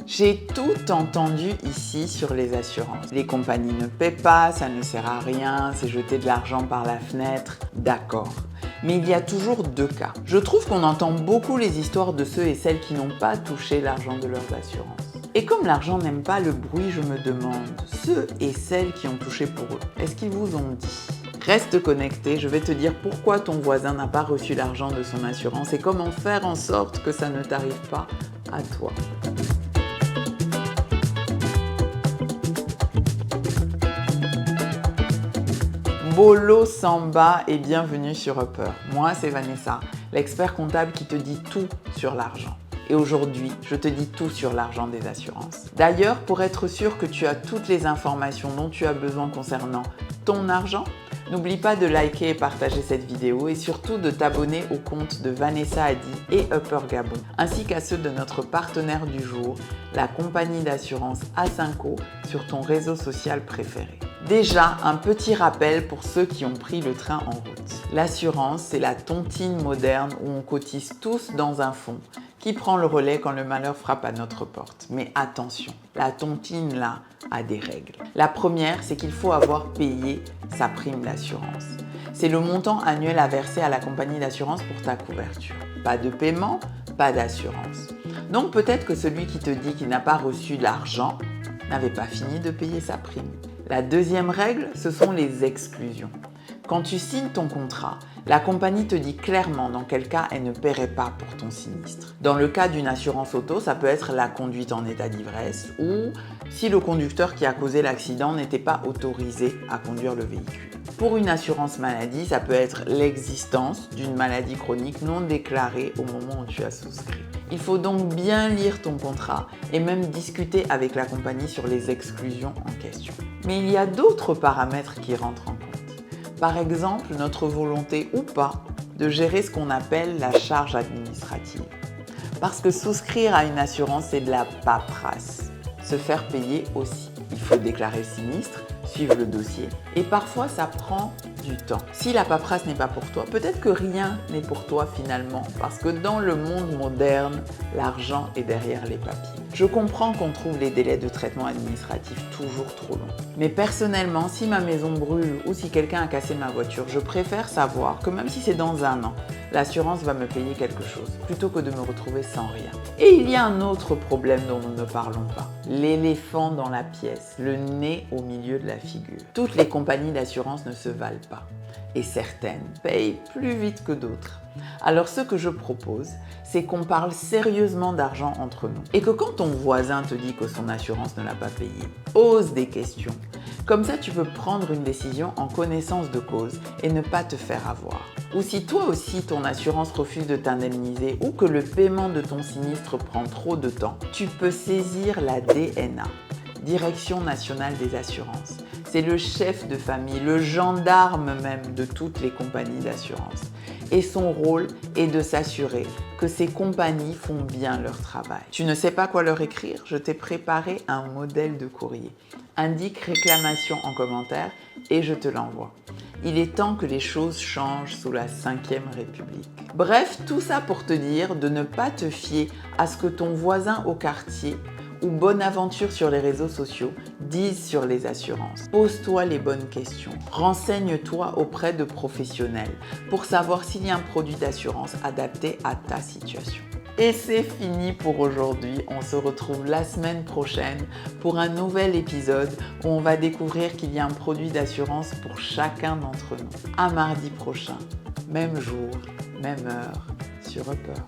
J'ai tout entendu ici sur les assurances. Les compagnies ne paient pas, ça ne sert à rien, c'est jeter de l'argent par la fenêtre. D'accord. Mais il y a toujours deux cas. Je trouve qu'on entend beaucoup les histoires de ceux et celles qui n'ont pas touché l'argent de leurs assurances. Et comme l'argent n'aime pas le bruit, je me demande, ceux et celles qui ont touché pour eux, est-ce qu'ils vous ont dit ? Reste connecté, je vais te dire pourquoi ton voisin n'a pas reçu l'argent de son assurance et comment faire en sorte que ça ne t'arrive pas à toi. Bolo Samba et bienvenue sur Upper. Moi, c'est Vanessa, l'expert comptable qui te dit tout sur l'argent. Et aujourd'hui, je te dis tout sur l'argent des assurances. D'ailleurs, pour être sûr que tu as toutes les informations dont tu as besoin concernant ton argent, n'oublie pas de liker et partager cette vidéo et surtout de t'abonner au compte de Vanessa Adi et Upper Gabon, ainsi qu'à ceux de notre partenaire du jour, la compagnie d'assurance Asinco, sur ton réseau social préféré. Déjà, un petit rappel pour ceux qui ont pris le train en route. L'assurance, c'est la tontine moderne où on cotise tous dans un fonds qui prend le relais quand le malheur frappe à notre porte. Mais attention, la tontine là a des règles. La première, c'est qu'il faut avoir payé sa prime d'assurance. C'est le montant annuel à verser à la compagnie d'assurance pour ta couverture. Pas de paiement, pas d'assurance. Donc peut-être que celui qui te dit qu'il n'a pas reçu l'argent n'avait pas fini de payer sa prime. La deuxième règle, ce sont les exclusions. Quand tu signes ton contrat, la compagnie te dit clairement dans quel cas elle ne paierait pas pour ton sinistre. Dans le cas d'une assurance auto, ça peut être la conduite en état d'ivresse ou si le conducteur qui a causé l'accident n'était pas autorisé à conduire le véhicule. Pour une assurance maladie, ça peut être l'existence d'une maladie chronique non déclarée au moment où tu as souscrit. Il faut donc bien lire ton contrat et même discuter avec la compagnie sur les exclusions en question. Mais il y a d'autres paramètres qui rentrent en compte. Par exemple, notre volonté ou pas de gérer ce qu'on appelle la charge administrative. Parce que souscrire à une assurance, c'est de la paperasse. Se faire payer aussi. Il faut déclarer le sinistre, suivre le dossier et parfois ça prend du temps. Si la paperasse n'est pas pour toi, peut-être que rien n'est pour toi finalement parce que dans le monde moderne, l'argent est derrière les papiers. Je comprends qu'on trouve les délais de traitement administratif toujours trop longs. Mais personnellement, si ma maison brûle ou si quelqu'un a cassé ma voiture, je préfère savoir que même si c'est dans un an, l'assurance va me payer quelque chose plutôt que de me retrouver sans rien. Et il y a un autre problème dont nous ne parlons pas. L'éléphant dans la pièce, le nez au milieu de la figure. Toutes les compagnies d'assurance ne se valent pas et certaines payent plus vite que d'autres. Alors ce que je propose, c'est qu'on parle sérieusement d'argent entre nous et que quand ton voisin te dit que son assurance ne l'a pas payé, pose des questions. Comme ça, tu peux prendre une décision en connaissance de cause et ne pas te faire avoir. Ou si toi aussi ton assurance refuse de t'indemniser ou que le paiement de ton sinistre prend trop de temps, tu peux saisir la DNA, Direction nationale des assurances. C'est le chef de famille, le gendarme même de toutes les compagnies d'assurance. Et son rôle est de s'assurer que ces compagnies font bien leur travail. Tu ne sais pas quoi leur écrire? Je t'ai préparé un modèle de courrier. Indique réclamation en commentaire et je te l'envoie. Il est temps que les choses changent sous la 5e République. Bref, tout ça pour te dire de ne pas te fier à ce que ton voisin au quartier ou Bonaventure sur les réseaux sociaux disent sur les assurances. Pose-toi les bonnes questions. Renseigne-toi auprès de professionnels pour savoir s'il y a un produit d'assurance adapté à ta situation. Et c'est fini pour aujourd'hui. On se retrouve la semaine prochaine pour un nouvel épisode où on va découvrir qu'il y a un produit d'assurance pour chacun d'entre nous. À mardi prochain, même jour, même heure, sur Upper.